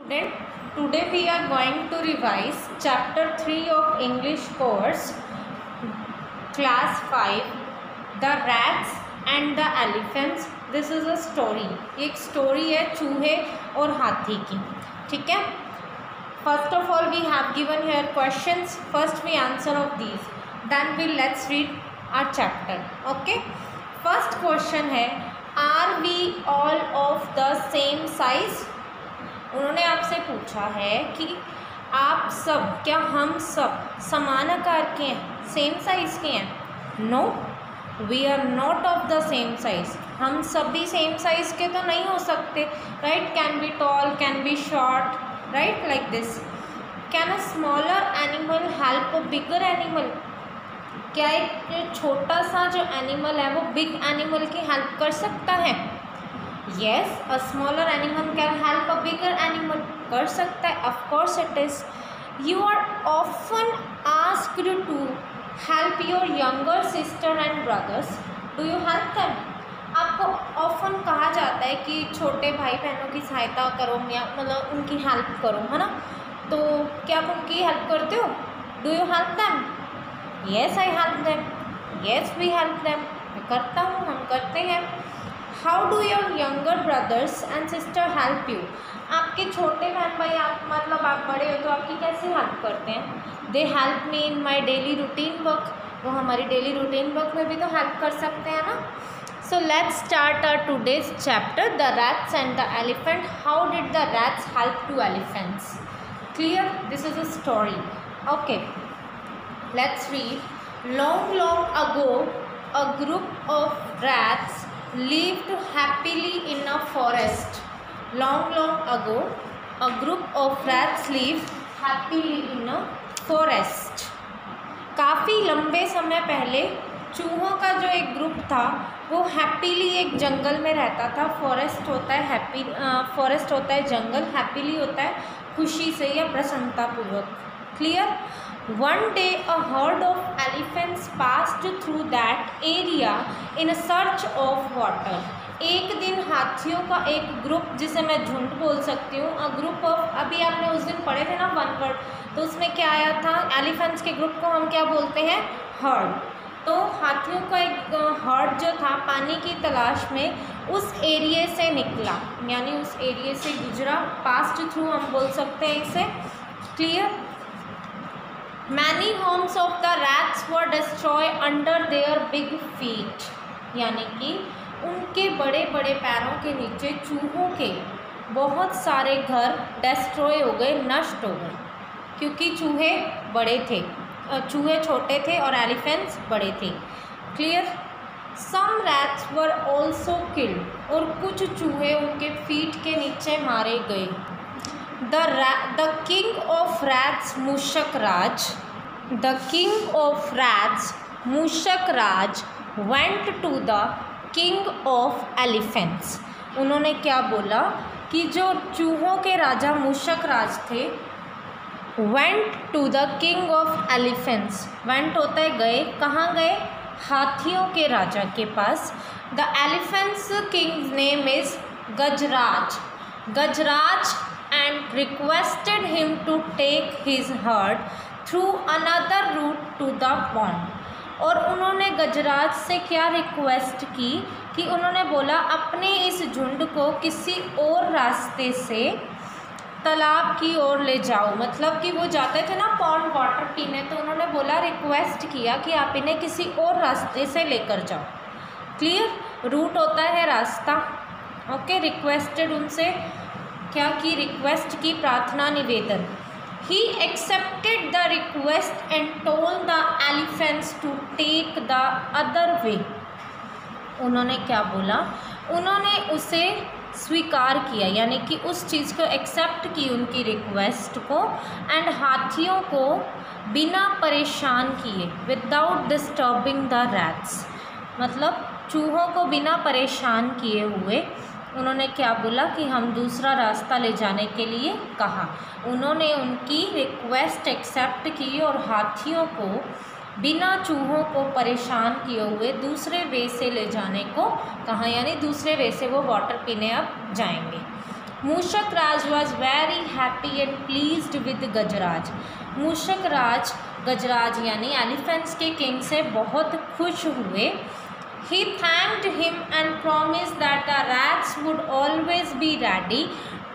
Student, today we are going to revise chapter 3 of English course, class 5, the rats and the elephants. This is a story. एक story है चूहे और हाथी की. ठीक है. First of all, we have given here questions. First we answer of these. Then let's read our chapter. Okay. First question है, are we all of the same size? उन्होंने आपसे पूछा है कि आप सब, क्या हम सब समान आकार के हैं, सेम साइज़ के हैं? No, we are not of the same size. हम सभी सेम साइज़ के तो नहीं हो सकते, right? Can be tall, can be short, right, like this. Can a smaller animal help a bigger animal? क्या एक छोटा सा जो एनिमल है वो बिग एनिमल की हेल्प कर सकता है? Yes, a smaller animal can help a bigger animal. कर सकता है, of course it is. You are often asked to help your younger sister and brothers. Do you help them? आपको often कहा जाता है कि छोटे भाई बहनों की सहायता करो या मतलब उनकी हेल्प करो, है ना? तो क्या आप उनकी हेल्प करते हो? Do you help them? Yes, I help them. Yes, we help them. मैं करता हूँ, हम करते हैं. How do your younger brothers and sister help you? आपके छोटे बहन भाई, आप मतलब आप बड़े हो तो आपकी कैसे हेल्प करते हैं? They help me in my daily routine work. वो हमारी डेली रूटीन वर्क में भी तो हेल्प कर सकते हैं ना. So let's start our today's chapter, the rats and the elephant. How did the rats help to elephants? Clear? This is a story. Okay. Let's read. Long ago, a group of rats lived happily in a forest. Long ago, a group of rats lived happily in a forest. काफ़ी लंबे समय पहले चूहों का जो एक group था वो हैप्पीली एक जंगल में रहता था. फॉरेस्ट होता है हैप्पी, फॉरेस्ट होता है जंगल, हैप्पीली होता है खुशी से या प्रसन्नतापूर्वक. Clear? One day a herd of elephants passed through that area in a search of water. एक दिन हाथियों का एक ग्रुप, जिसे मैं झुंड बोल सकती हूँ, अ ग्रुप ऑफ, अभी आपने उस दिन पढ़े थे ना वन वर्ड, तो उसमें क्या आया था? एलिफेंट्स के ग्रुप को हम क्या बोलते हैं? हर्ड. तो हाथियों का एक हर्ड जो था पानी की तलाश में उस एरिया से निकला, यानी उस एरिया से गुजरा. पास्ट थ्रू हम बोल सकते हैं इसे. Clear? Many homes of the rats were destroyed under their big feet. यानी कि उनके बड़े बड़े पैरों के नीचे चूहों के बहुत सारे घर डिस्ट्रॉय हो गए, नष्ट हो गए, क्योंकि चूहे बड़े थे, चूहे छोटे थे और एलिफेंट्स बड़े थे. Clear? Some rats were also killed. और कुछ चूहे उनके फीट के नीचे मारे गए. The king of rats, Mushak Raj, the king of rats, Mushak Raj, went to the king of elephants. उन्होंने क्या बोला कि जो चूहों के राजा मूषक राज थे, went to the king of elephants. went होता है गए. कहाँ गए? हाथियों के राजा के पास. The elephants king's name is Gajraj. Gajraj and requested him to take his herd through another route to the pond. और उन्होंने गजराज से क्या रिक्वेस्ट की कि उन्होंने बोला अपने इस झुंड को किसी और रास्ते से तालाब की ओर ले जाओ. मतलब कि वो जाते थे ना पॉन्ड वाटर पीने, तो उन्होंने बोला, रिक्वेस्ट किया कि आप इन्हें किसी और रास्ते से लेकर जाओ. क्लियर? रूट होता है रास्ता. ओके. रिक्वेस्टेड, उनसे क्या की? रिक्वेस्ट की, प्रार्थना, निवेदन. He accepted the request and told the elephants to take the other way. उन्होंने क्या बोला? उन्होंने उसे स्वीकार किया, यानी कि उस चीज़ को एक्सेप्ट की, उनकी रिक्वेस्ट को, एंड हाथियों को बिना परेशान किए, विदाउट डिस्टर्बिंग द रैट्स, मतलब चूहों को बिना परेशान किए हुए उन्होंने क्या बोला कि हम दूसरा रास्ता ले जाने के लिए कहा. उन्होंने उनकी रिक्वेस्ट एक्सेप्ट की और हाथियों को बिना चूहों को परेशान किए हुए दूसरे वे से ले जाने को कहा, यानी दूसरे वे से वो वाटर पीने अब जाएंगे. Mushak Raj was very happy and pleased with Gajraj. Mushak Raj Gajraj यानी एलिफेंट्स के किंग से बहुत खुश हुए। He thanked him and promised that the rats would always be ready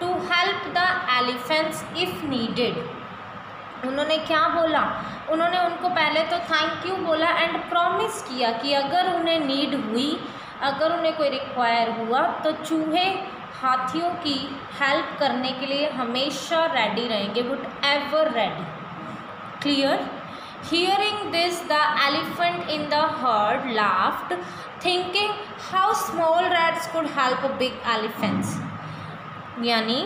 to help the elephants if needed. उन्होंने क्या बोला, उन्होंने उनको पहले तो थैंक यू बोला एंड प्रॉमिस किया कि अगर उन्हें नीड हुई, अगर उन्हें कोई रिक्वायर हुआ तो चूहे हाथियों की हेल्प करने के लिए हमेशा रेडी रहेंगे, would ever ready. Clear? Hearing this, the elephant in the herd laughed, thinking how small rats could help big elephants. यानी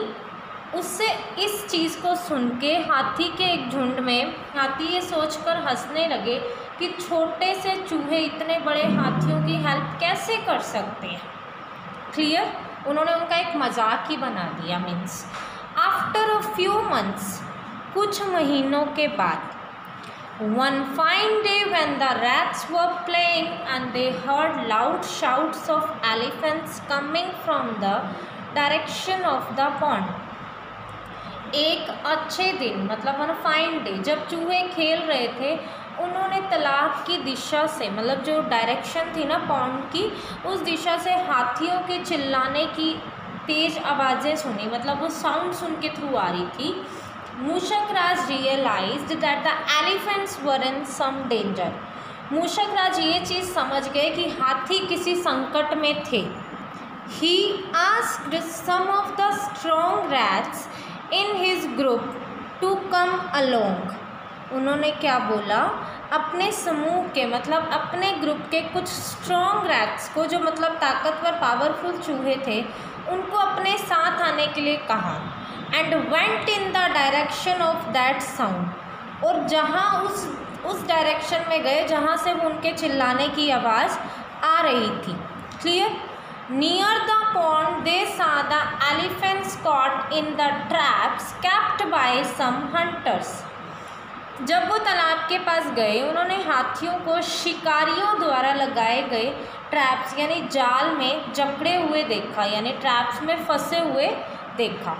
उससे इस चीज़ को सुन के हाथी के एक झुंड में हाथी ये सोचकर हंसने लगे कि छोटे से चूहे इतने बड़े हाथियों की हेल्प कैसे कर सकते हैं। क्लियर? उन्होंने उनका एक मजाक ही बना दिया। Means after a few months, कुछ महीनों के बाद, one fine day when the rats were playing and they heard loud shouts of elephants coming from the direction of the pond. एक अच्छे दिन मतलब वन फाइन डे जब चूहे खेल रहे थे, उन्होंने तालाब की दिशा से मतलब जो डायरेक्शन थी ना पॉन्ड की, उस दिशा से हाथियों के चिल्लाने की तेज़ आवाज़ें सुनी, मतलब वो साउंड सुन के थ्रू आ रही थी। मूषक राज realized that the elephants were in some danger. मूषक राज ये चीज़ समझ गए कि हाथी किसी संकट में थे। He asked some of the strong rats in his group to come along. उन्होंने क्या बोला, अपने समूह के मतलब अपने ग्रुप के कुछ स्ट्रॉन्ग रैट्स को, जो मतलब ताकतवर पावरफुल चूहे थे, उनको अपने साथ आने के लिए कहा। And went in the direction of that sound, और जहाँ उस डायरेक्शन में गए जहाँ से वो उनके चिल्लाने की आवाज़ आ रही थी। Clear? Near the pond they saw the elephants caught in the traps kept by some hunters. जब वो तालाब के पास गए, उन्होंने हाथियों को शिकारियों द्वारा लगाए गए ट्रैप्स यानी जाल में जकड़े हुए देखा, यानी ट्रैप्स में फंसे हुए देखा।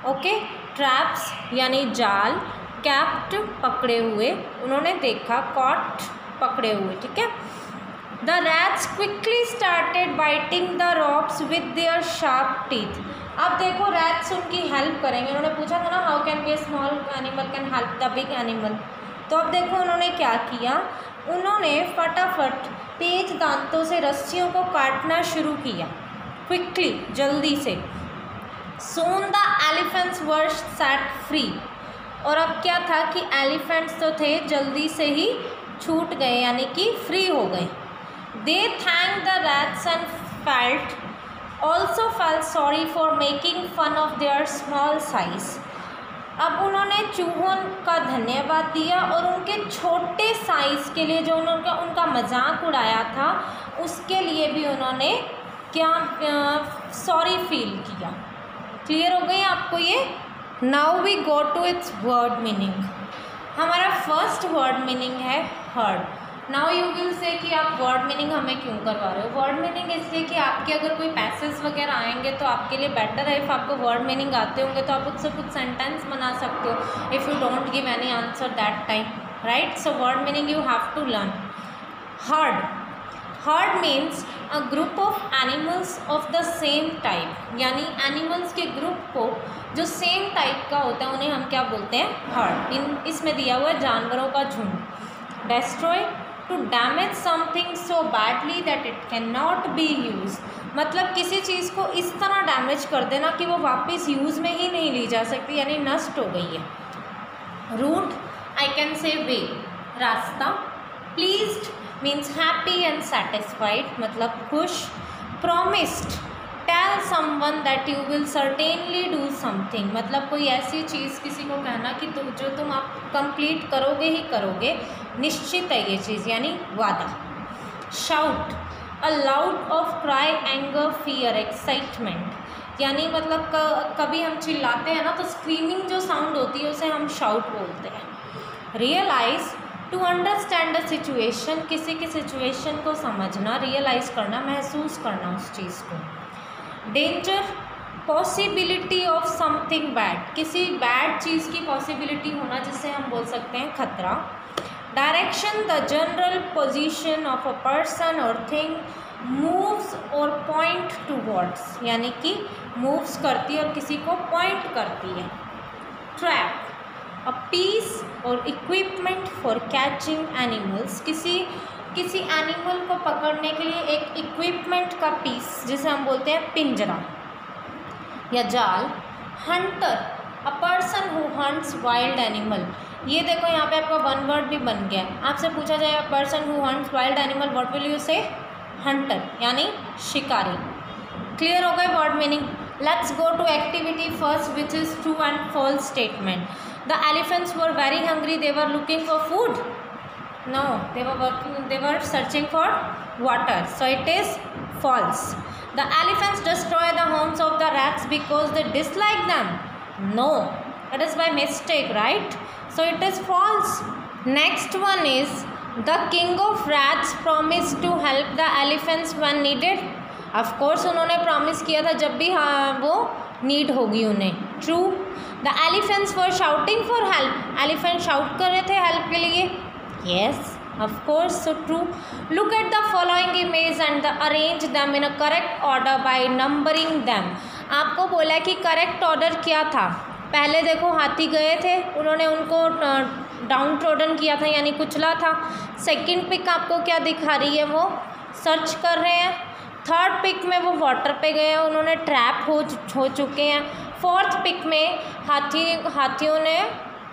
ओके, ट्रैप्स यानी जाल, कैप्ट पकड़े हुए, उन्होंने देखा, कॉट पकड़े हुए। ठीक है। The rats quickly started biting the rocks with their sharp teeth. अब देखो रैट्स उनकी हेल्प करेंगे। उन्होंने पूछा था ना how can be A small animal can help the big animal. तो अब देखो उन्होंने क्या किया, उन्होंने फटाफट तेज दांतों से रस्सियों को काटना शुरू किया, क्विकली, जल्दी से। Soon the elephants were set free. और अब क्या था कि एलिफेंट्स तो थे जल्दी से ही छूट गए, यानी कि फ्री हो गए। They thanked the rats and also felt sorry for making fun of their small size. अब उन्होंने चूहों का धन्यवाद दिया और उनके छोटे साइज़ के लिए जो उनका मजाक उड़ाया था, उसके लिए भी उन्होंने क्या सॉरी फील किया। क्लियर हो गई आपको ये? Now we go to its word meaning. हमारा फर्स्ट वर्ड मीनिंग है herd. Now you will say कि आप वर्ड मीनिंग हमें क्यों करवा रहे हो। वर्ड मीनिंग इसलिए कि आपके अगर कोई पैसेज वगैरह आएंगे तो आपके लिए बेटर है इफ़ आपको वर्ड मीनिंग आते होंगे तो आप उससे कुछ सेंटेंस बना सकते हो if you don't give any answer that time, right. So word meaning you have to learn. Herd, herd means a group of animals of the same type, यानी एनिमल्स के ग्रुप को जो सेम टाइप का होता है उन्हें हम क्या बोलते हैं, हर्ड। इसमें दिया हुआ है जानवरों का झुंड। Destroy, to damage something so badly that it can not be use, मतलब किसी चीज़ को इस तरह डैमेज कर देना कि वो वापस यूज़ में ही नहीं ली जा सकती, यानी नष्ट हो गई है। Root, I can say way, रास्ता। Pleased means happy and satisfied, मतलब खुश। Promised, tell someone that you will certainly do something, मतलब कोई ऐसी चीज़ किसी को कहना कि जो तुम आप कंप्लीट करोगे ही करोगे, निश्चित है ये चीज़, यानी वादा। Shout, a loud of cry, anger, fear, excitement, यानी मतलब कभी हम चिल्लाते हैं ना तो स्क्रीमिंग जो साउंड होती है उसे हम शाउट बोलते हैं। Realise, to understand a situation, किसी की सिचुएशन को समझना, रियलाइज़ करना, महसूस करना उस चीज़ को। Danger, possibility of something bad, किसी बैड चीज़ की पॉसिबिलिटी होना जिससे हम बोल सकते हैं खतरा। Direction, the general position of a person और थिंग मूव्स और पॉइंट टूवर्ड्स, यानी कि मूव्स करती है और किसी को पॉइंट करती है। ट्रैप, अ पीस और इक्विपमेंट फॉर कैचिंग एनिमल्स, किसी एनिमल को पकड़ने के लिए एक इक्विपमेंट का पीस जिसे हम बोलते हैं पिंजरा या जाल। Hunter, a person who hunts wild animal, ये देखो यहाँ पे आपका वन वर्ड भी बन गया। आपसे पूछा जाए person who hunts wild animal, what will you say? Hunter, यानी शिकारी। क्लियर हो गए word meaning. Let's go to activity first which is true and false statement. The elephants were very hungry, they were looking for food. No, they were searching for water, so it is false. The elephants destroy the homes of the rats because they dislike them. No, it is by mistake, right? So it is false. Next one is the king of rats promised to help the elephants when needed. Of course उन्होंने promise किया था जब भी वो need होगी उन्हें। True. The elephants were shouting for help. Elephant shout कर रहे थे help के लिए। Yes, of course, so true. Look at the following image and arrange them in a correct order by numbering them. आपको बोला कि करेक्ट ऑर्डर क्या था। पहले देखो हाथी गए थे, उन्होंने उनको डाउन ट्रोडन किया था यानी कुचला था। सेकंड पिक आपको क्या दिखा रही है, वो सर्च कर रहे हैं। थर्ड पिक में वो वाटर पे गए हैं, उन्होंने ट्रैप हो चुके हैं। फोर्थ पिक में हाथियों ने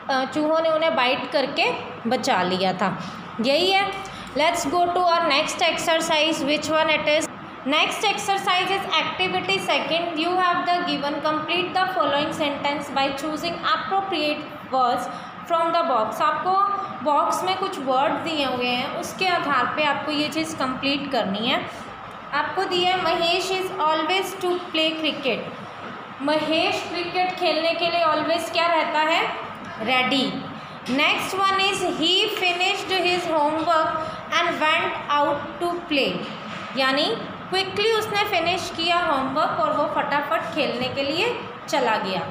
चूहों ने उन्हें बाइट करके बचा लिया था। यही है। Let's go to our next exercise, which one it is. Next exercise is activity second. You have the given complete the following sentence by choosing appropriate words from the box. आपको box में कुछ word दिए हुए हैं, उसके आधार पे आपको ये चीज़ कंप्लीट करनी है। आपको दिया है Mahesh is always to play cricket. Mahesh cricket खेलने के लिए ऑलवेज क्या रहता है? Ready. Next one is he finished his homework and went out to play, यानी क्विकली उसने फिनिश किया होमवर्क और वो फटाफट खेलने के लिए चला गया।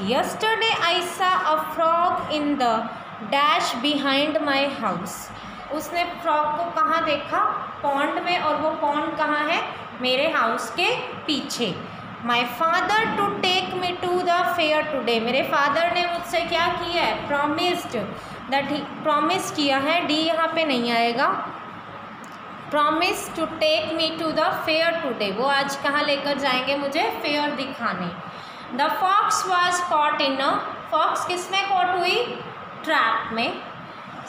Yesterday I saw a frog in the dash behind my house. उसने फ्रॉग को कहाँ देखा? पॉन्ड में, और वो पॉन्ड कहाँ है? मेरे हाउस के पीछे। My father to take me to the fair today. मेरे फादर ने मुझसे क्या किया है? प्रॉमिस्ड, दैट ही प्रॉमिस किया है। डी यहाँ पे नहीं आएगा। Promise to take me to the fair today, वो आज कहाँ लेकर जाएंगे मुझे? फेयर दिखाने। The fox was caught in a, fox किस में कॉट हुई? ट्रैप में।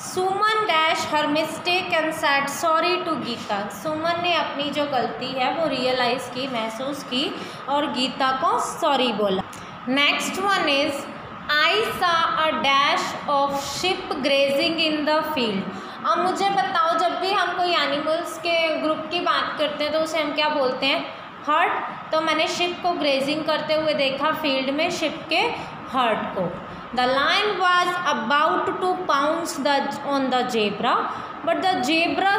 Suman dash her mistake and said sorry to Geeta. Suman ने अपनी जो गलती है वो रियलाइज़ की, महसूस की और गीता को सॉरी बोला। Next one is I saw a dash of ship grazing in the field. अब मुझे बताओ, जब भी हम कोई एनिमल्स के ग्रुप की बात करते हैं तो उसे हम क्या बोलते हैं? हर्ट। तो मैंने शिप को ग्रेजिंग करते हुए देखा फील्ड में, शिप के हर्ट को। The lion was about to pounce on the zebra, but the zebra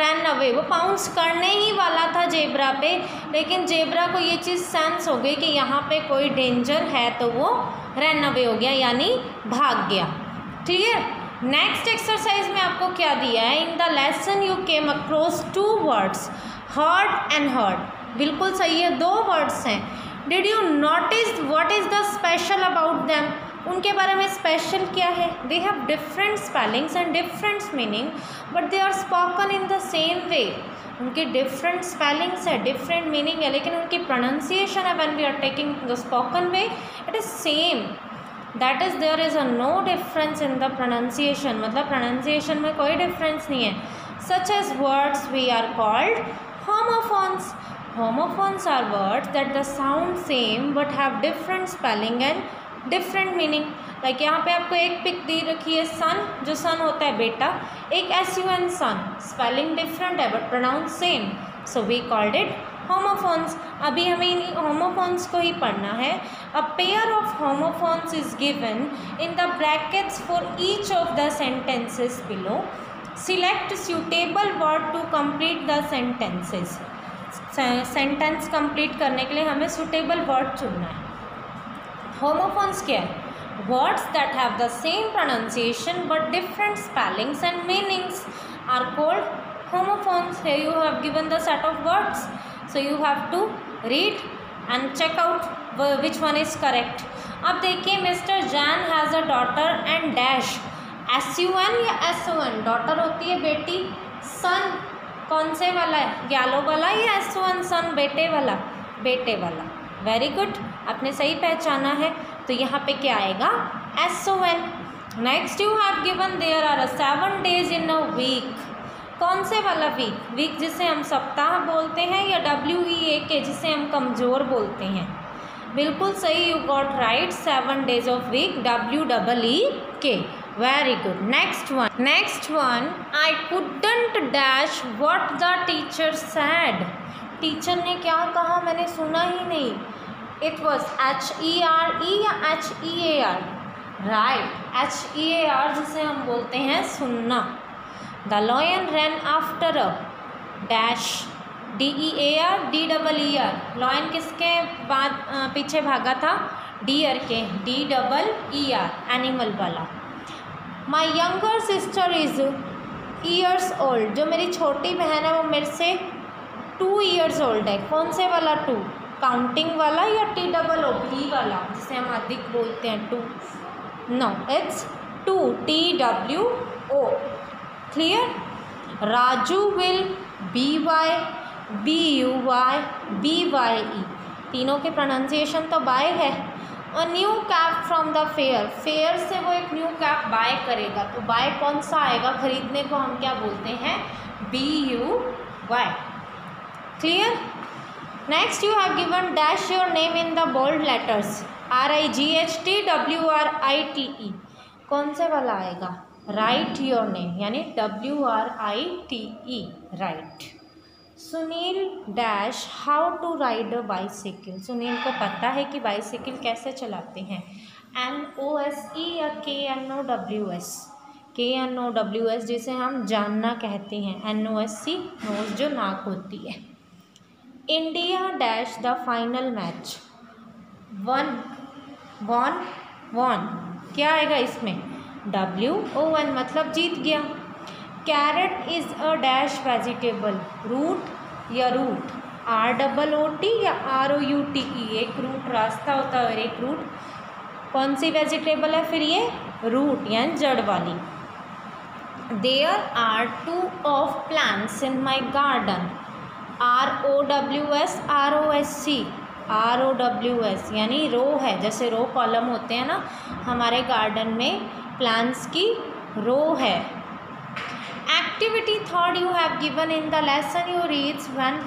ran away. वो पाउंस करने ही वाला था जेब्रा पे, लेकिन जेब्रा को ये चीज़ सेंस हो गई कि यहाँ पे कोई डेंजर है, तो वो रन अवे हो गया यानी भाग गया। क्लियर। नेक्स्ट एक्सरसाइज में आपको क्या दिया है? In the lesson you came across two words, herd and heard. बिल्कुल सही है, दो वर्ड्स हैं। Did you notice what is the special about them? उनके बारे में स्पेशल क्या है? They have different spellings and different meaning, but they are spoken in the same way. उनके डिफरेंट स्पेलिंग्स है, डिफरेंट मीनिंग है, लेकिन उनकी प्रोनाउंसिएशन है when we are taking the spoken way, it is same. That is there is a no difference in the pronunciation, मतलब pronunciation में कोई difference नहीं है। Such as words we are called homophones. Homophones are words that the sound same but have different spelling and different meaning. Like यहाँ पे आपको एक pick दी रखी है सन, जो सन होता है बेटा, एक sun सन, स्पेलिंग डिफरेंट है but pronounce same, so we called it homophones. अभी हमें इन होमोफोन्स को ही पढ़ना है। A pair of homophones is given in the brackets for each of the sentences below. Select suitable word to complete the sentences. Sentence complete करने के लिए हमें सुटेबल वर्ड चुनना है। होमोफोन्स क्या है? Words that have the same pronunciation but different spellings and meanings are called homophones. Here you have given the set of words, so you have to read and check out which one is correct. अब देखिए, mister Jain has a daughter and dash, SUN या SON? Daughter होती है बेटी, सन कौन से वाला है, येलो वाला, या SON सन बेटे वाला, बेटे वाला। वेरी गुड, आपने सही पहचाना है। तो यहाँ पे क्या आएगा? SON। Next you have given there are 7 days in a week. कौन से वाला वीक? वीक जिसे हम सप्ताह बोलते हैं, या WEAK जिसे हम कमज़ोर बोलते हैं? बिल्कुल सही, you got right, 7 days of week, WEEK। Very good. Next one, I couldn't dash what the teacher said. Teacher ने क्या कहा, मैंने सुना ही नहीं। इट वॉज HERE या HEAR? राइट, HEAR जिसे हम बोलते हैं सुनना। The lion ran after a dash, DEAR DEER। Lion किसके बाद पीछे भागा था? डियर के, DEER, एनिमल वाला। My younger sister is years old. जो मेरी छोटी बहन है वो मेरे से 2 years ओल्ड है। कौन से वाला 2? काउंटिंग वाला या TOOB वाला जिसे हम अधिक बोलते हैं 2? No, it's 2, TWO। Clear? Raju will BY BUY BYE, तीनों के प्रोनाउंसिएशन तो बाय है। A new cap from the fair, fair से वो एक न्यू कैप बाय करेगा, तो बाय कौन सा आएगा? खरीदने को हम क्या बोलते हैं? BUY। Clear? Next you have given dash your name in the bold letters, RIGHT WRITE। कौन से वाला आएगा? राइट योर नेम, यानी WRITE, write. Sunil dash how to ride a bicycle. Sunil को पता है कि बाइसिकल कैसे चलाते हैं, NOSE या KNOWS? KNOWS जिसे हम जानना कहते हैं, NOSC नोज जो नाक होती है। India dash the final match, won क्या आएगा इसमें? WON, मतलब जीत गया। Carrot is a dash vegetable, root या रूट, ROOT या ROUTE? एक रूट रास्ता होता है और एक रूट। कौन सी वेजिटेबल है फिर ये? रूट यानी जड़ वाली। There are 2 of plants in my garden, ROWS ROSC? ROWS यानी रो है, जैसे रो कॉलम होते हैं ना, हमारे गार्डन में प्लांट्स की रो है। Activity third you have given in the lesson you reads when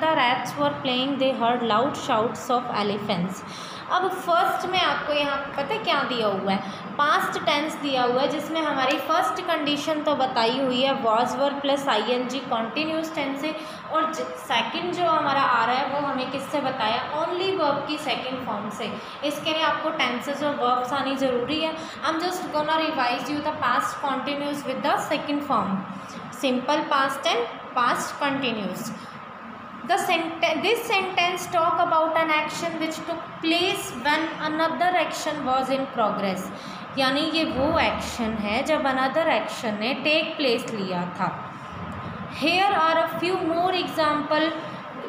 the rats were playing they heard loud shouts of elephants। अब फर्स्ट में आपको यहाँ पता है क्या दिया हुआ है? पास्ट टेंस दिया हुआ है, जिसमें हमारी फर्स्ट कंडीशन तो बताई हुई है was were plus ING continuous tense से, और सेकंड जो हमारा आ रहा है वो हमें किससे बताया? ओनली वर्ब की सेकंड फॉर्म से। इसके लिए आपको टेंसेस और वर्ब्स आनी ज़रूरी है। I am just gonna revise you the past continuous with the second form, simple past and past continuous. This sentence talk about an action which took place when another action was in progress, यानी ये वो action है जब another action ने take place लिया था। Here are a few more example,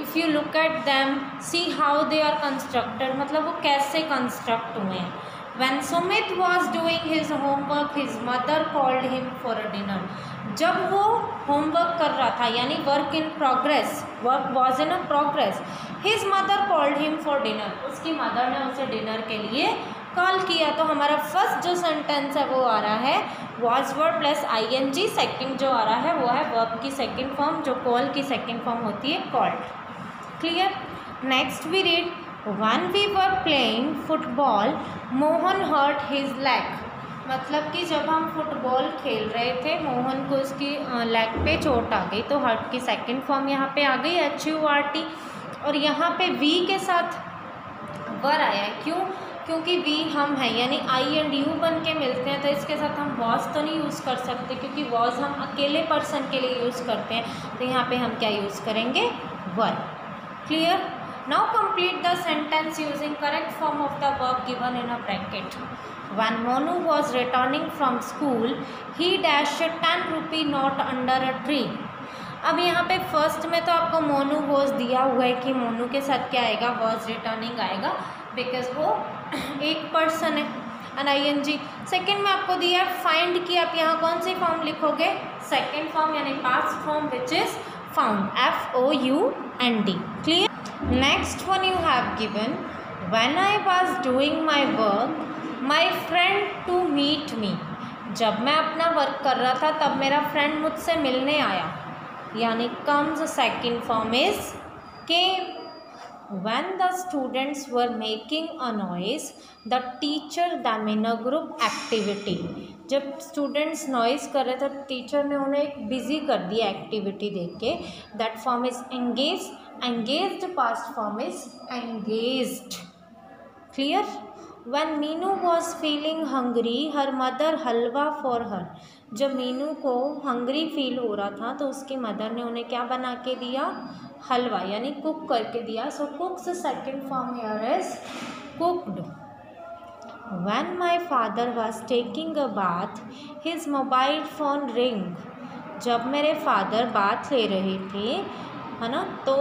if you look at them, see how they are constructed, मतलब वो कैसे कंस्ट्रक्ट हुए हैं। When Sumit was doing his homework, his mother called him for a dinner। जब वो homework कर रहा था, यानी work in progress, work was in a progress, his mother called him for dinner, उसकी मदर ने उसे डिनर के लिए कॉल किया। तो हमारा फर्स्ट जो सेंटेंस है वो आ रहा है was word plus ING, second जो आ रहा है वो है वर्ब की सेकंड फॉर्म, जो कॉल की सेकंड फॉर्म होती है called. Clear? Next we read when we were playing football Mohan hurt his leg. मतलब कि जब हम फुटबॉल खेल रहे थे मोहन को उसकी लेग पे चोट आ गई, तो हर्ट की सेकंड फॉर्म यहाँ पे आ गई HURT, और यहाँ पे वी के साथ वर आया है। क्यों? क्योंकि वी हम हैं, यानी I and U बन के मिलते हैं, तो इसके साथ हम वॉज तो नहीं यूज़ कर सकते, क्योंकि वॉज हम अकेले पर्सन के लिए यूज़ करते हैं, तो यहाँ पे हम क्या यूज़ करेंगे? वर। Clear? Now complete the sentence using correct form of the verb given in a bracket. When Monu was returning from school, he dashed a 10 rupee note under a tree. अब यहाँ पे फर्स्ट में तो आपको Monu was दिया हुआ है कि मोनू के साथ क्या आएगा, वॉज रिटर्निंग आएगा, बिकॉज वो एक पर्सन है, एन ING। सेकेंड में आपको दिया है फाइंड की, आप यहाँ कौन सी फॉर्म लिखोगे, सेकेंड फॉर्म यानी past form which is found, FOUND। Clear? Next one you have given when I was doing my work my friend to meet me. जब मैं अपना वर्क कर रहा था तब मेरा फ्रेंड मुझसे मिलने आया, यानी comes second form is came. When the students were making a noise, the teacher them in a group activity. जब स्टूडेंट्स नॉइज़ कर रहे थे तो टीचर ने उन्हें एक बिजी कर दिया एक्टिविटी देख के। That form is engage, engaged past form is engaged. Clear? When Meenu was feeling hungry, her mother halwa for her. जब मीनू को हंग्री फील हो रहा था तो उसकी मदर ने उन्हें क्या बना के दिया, हलवा, यानी कुक करके दिया। So cooks second form here is cooked. When my father was taking a bath, his mobile phone ring. जब मेरे फादर बाथ ले रहे थे, है ना, तो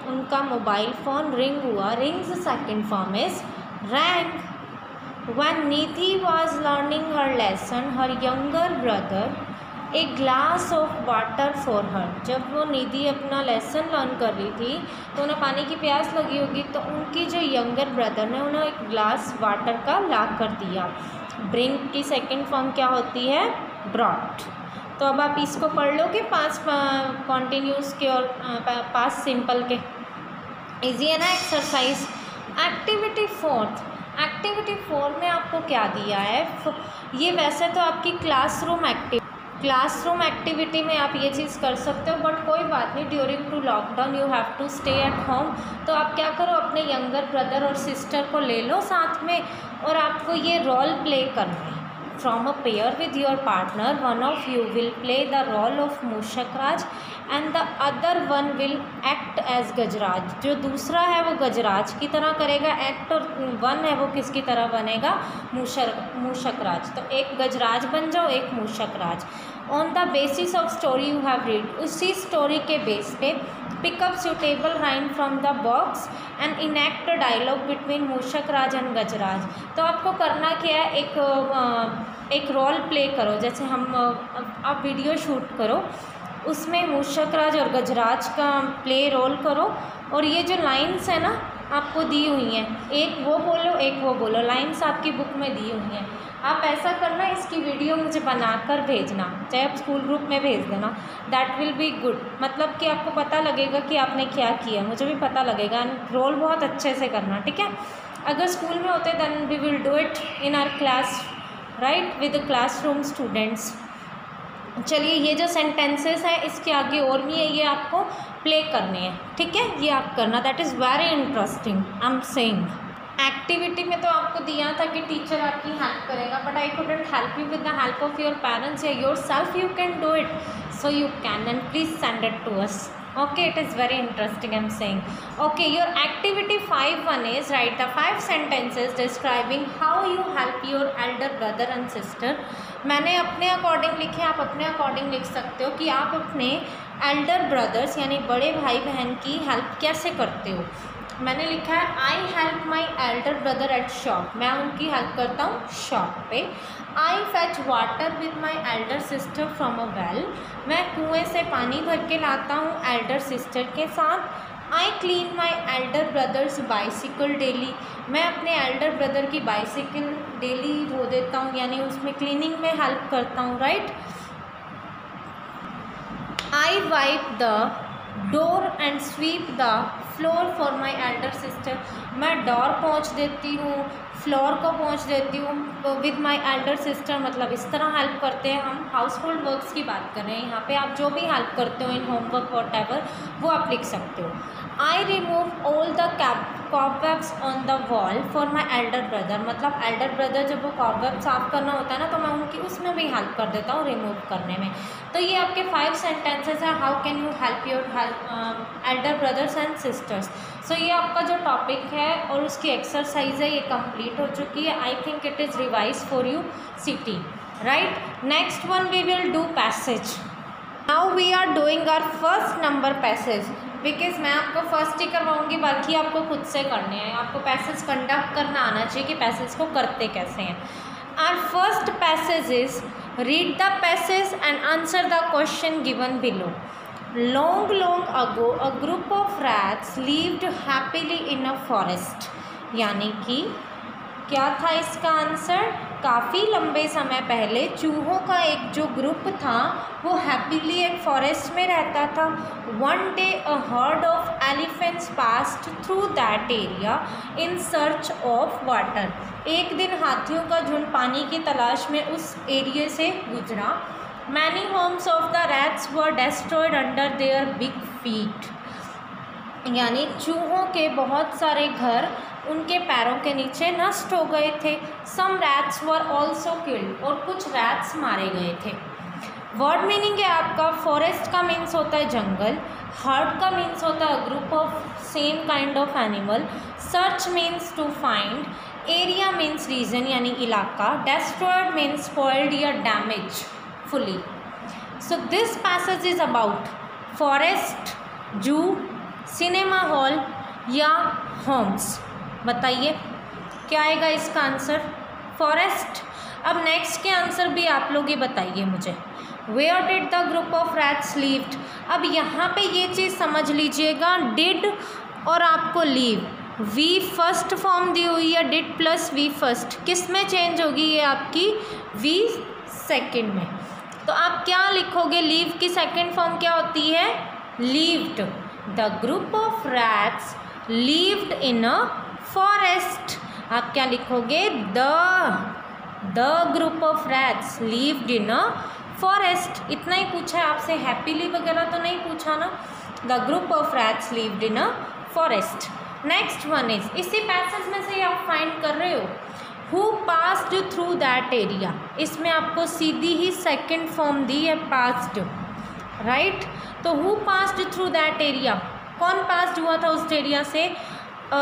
उनका मोबाइल फ़ोन रिंग हुआ। Rings second form is rang. When Nidhi was learning her lesson, her younger brother a glass of water for her. जब वो निधि अपना लेसन लर्न कर रही थी तो उन्हें पानी की प्यास लगी होगी, तो उनकी जो यंगर ब्रदर ने उन्हें एक ग्लास वाटर का ला कर दिया। ब्रिंग की सेकंड फॉर्म क्या होती है, ब्रॉट। तो अब आप इसको पढ़ लो कि पास कॉन्टीन्यूस के और पास सिंपल के। इजी है ना एक्सरसाइज। एक्टिविटी फोर्थ, एक्टिविटी 4 में आपको क्या दिया है, ये वैसे तो आपकी क्लासरूम एक्टिविटी में आप ये चीज़ कर सकते हो, बट कोई बात नहीं, during to lockdown you have to stay at home. तो आप क्या करो, अपने यंगर ब्रदर और सिस्टर को ले लो साथ में और आपको ये रोल प्ले करना है। From a pair with your partner, one of you will play the role of Mushak Raj and the other one will act as Gajraj. जो दूसरा है वो गजराज की तरह करेगा एक्ट, और वन है वो किसकी तरह बनेगा, मूषक राज। तो एक गजराज बन जाओ, एक Mushak Raj. On the basis of story you have read, उसी स्टोरी के बेस पे pick up suitable rhyme from the box and enact dialogue between Mushak Raj and Gajraj. तो आपको करना क्या है, एक रोल प्ले करो, जैसे आप वीडियो शूट करो, उसमें मूषक राज और गजराज का प्ले रोल करो, और ये जो लाइन्स है ना आपको दी हुई हैं, एक वो बोलो एक वो बोलो, लाइन्स आपकी बुक में दी हुई हैं। आप ऐसा करना, इसकी वीडियो मुझे बनाकर भेजना, चाहे आप स्कूल ग्रुप में भेज देना, दैट विल बी गुड। मतलब कि आपको पता लगेगा कि आपने क्या किया, मुझे भी पता लगेगा, रोल बहुत अच्छे से करना, ठीक है। अगर स्कूल में होते then we will do it in our class, right, with classroom students. चलिए, ये जो सेंटेंसेस हैं इसके आगे और भी है, ये आपको प्ले करने हैं, ठीक है, ये आप करना, that is very interesting. I am saying activity में तो आपको दिया था कि टीचर आपकी हेल्प करेगा, but I couldn't help you with the help of your parents या yourself, you can do it, so you can, and please send it to us. Okay, it is very interesting, I'm saying. Okay, your activity 5.1 is write the 5 sentences describing how you help your elder brother and sister. मैंने अपने according लिखे, आप अपने according लिख सकते हो कि आप अपने एल्डर ब्रदर्स यानी बड़े भाई बहन की हेल्प कैसे करते हो। मैंने लिखा है I help my elder brother at shop, मैं उनकी हेल्प करता हूँ शॉप पे। I fetch water with my elder sister from a well, मैं कुएँ से पानी भर के लाता हूँ एल्डर सिस्टर के साथ। I clean my elder brothers bicycle daily, मैं अपने एल्डर ब्रदर की बाइसिकल डेली धो देता हूँ, यानी उसमें क्लीनिंग में हेल्प करता हूँ, right. I wipe the door and sweep the floor for my elder sister, मैं डोर पोंछ देती हूँ, फ्लोर को पोंछ देती हूँ विद माई एल्डर सिस्टर, मतलब इस तरह हेल्प करते हैं हम। हाउस होल्ड वर्क्स की बात कर रहे हैं यहाँ पे, आप जो भी हेल्प करते हो इन होमवर्क वॉट एवर वो आप लिख सकते हो। I remove all the cobwebs on the wall for my elder brother, मतलब एल्डर ब्रदर जब वो कॉबवेब साफ़ करना होता है ना तो मैं उनकी उसमें भी हेल्प कर देता हूँ रिमूव करने में। तो ये आपके 5 सेंटेंसेस हैं, how can you help your elder brothers and sisters. So ये आपका जो टॉपिक है और उसकी एक्सरसाइज है ये कंप्लीट हो चुकी है। I think it is revise for you city, right. Next one we will do passage. Now we are doing our first number passage, because मैं आपको फर्स्ट ही करवाऊंगी, बाकी आपको खुद से करने हैं। आपको पैसेज कंडक्ट करना आना चाहिए कि पैसेज को करते कैसे हैं। Our first passage is read the passage and answer the question given below. Long, long ago, a group of rats lived happily in a forest। यानी कि क्या था इसका आंसर? काफ़ी लंबे समय पहले चूहों का एक जो ग्रुप था वो हैप्पीली एक फॉरेस्ट में रहता था। One day a herd of elephants passed through that area in search of water. एक दिन हाथियों का झुंड पानी की तलाश में उस एरिया से गुजरा। Many homes of the rats were destroyed under their big feet। यानी चूहों के बहुत सारे घर उनके पैरों के नीचे नष्ट हो गए थे। Some rats were also killed, और कुछ रैट्स मारे गए थे। वर्ड मीनिंग है आपका, फॉरेस्ट का मीन्स होता है जंगल, हर्ड का मीन्स होता है group of same kind of animal, search means to find, area means region यानी इलाका, डेस्ट्रॉयड मीन्स स्पॉइल्ड या damage fully। So this passage is about forest, zoo, cinema hall या homes। बताइए क्या आएगा इसका आंसर? फॉरेस्ट। अब नेक्स्ट के आंसर भी आप लोग ही बताइए मुझे। Where did the group of rats lived? अब यहाँ पे ये चीज़ समझ लीजिएगा, did और आपको leave, वी फर्स्ट फॉर्म दी हुई है, डिड प्लस वी फर्स्ट, किस में चेंज होगी ये आपकी? वी सेकेंड में। तो आप क्या लिखोगे? लीव की सेकेंड फॉर्म क्या होती है? Levied. The group of rats levied in a forest. आप क्या लिखोगे? The group of rats levied in a forest. इतना ही पूछा है आपसे, हैप्पीली वगैरह तो नहीं पूछा ना। The group of rats levied in a forest. Next one is, इसी पैसेज में से आप फाइंड कर रहे हो, who passed through that area. इसमें आपको सीधी ही सेकेंड फॉर्म दी है पास्ड, राइट। तो who passed through that area, कौन पास्ड हुआ था उस एरिया से? अ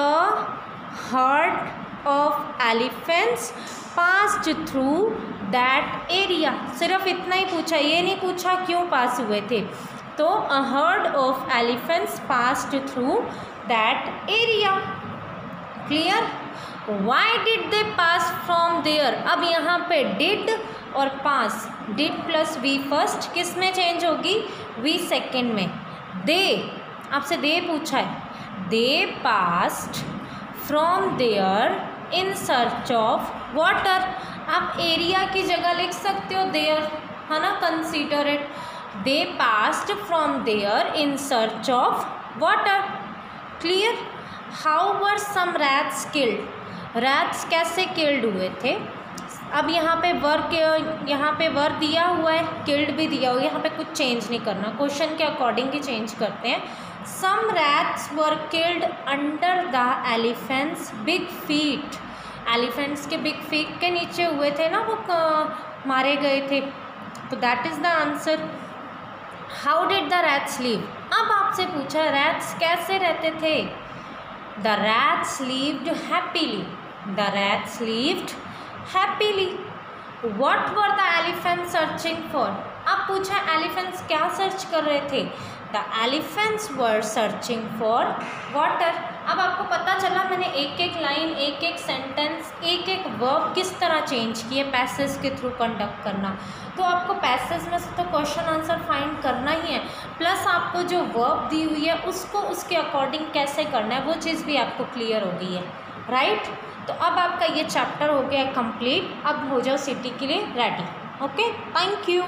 herd of elephants passed through that area. सिर्फ इतना ही पूछा, ये नहीं पूछा क्यों पास हुए थे। तो a herd of elephants passed through that area. Clear? Why did they pass from there. अब यहाँ पे डिड और pass, did plus V first किस में चेंज होगी? वी सेकेंड में। दे, आपसे दे पूछा है, they passed from there in search of water. आप एरिया की जगह लिख सकते हो देयर, है ना, consider it. They passed from there in search of water. Clear? How were some rats killed. Rats कैसे किल्ड हुए थे? अब यहाँ पे वर दिया हुआ है, किल्ड भी दिया हुआ है, यहाँ पे कुछ चेंज नहीं करना, क्वेश्चन के अकॉर्डिंग ही चेंज करते हैं। Some rats were killed under the elephants big feet. Elephants के बिग फीट के नीचे हुए थे ना, वो मारे गए थे। तो that is the answer. How did the rats live. अब आपसे पूछा रैट्स कैसे रहते थे? The rats lived happily. The rats lived happily. What were the elephants searching for? अब पूछा एलिफेंट्स क्या सर्च कर रहे थे? The elephants were searching for water. अब आपको पता चला मैंने एक एक लाइन, एक एक सेंटेंस, एक एक वर्ब किस तरह चेंज किए पैसेज के थ्रू कंडक्ट करना। तो आपको पैसेज में से तो क्वेश्चन आंसर फाइंड करना ही है, प्लस आपको जो वर्ब दी हुई है उसको उसके अकॉर्डिंग कैसे करना है वो चीज़ भी आपको क्लियर हो गई है, राइट। तो अब आपका ये चैप्टर हो गया कंप्लीट। अब हो जाओ सिटी के लिए रेडी। Okay, thank you.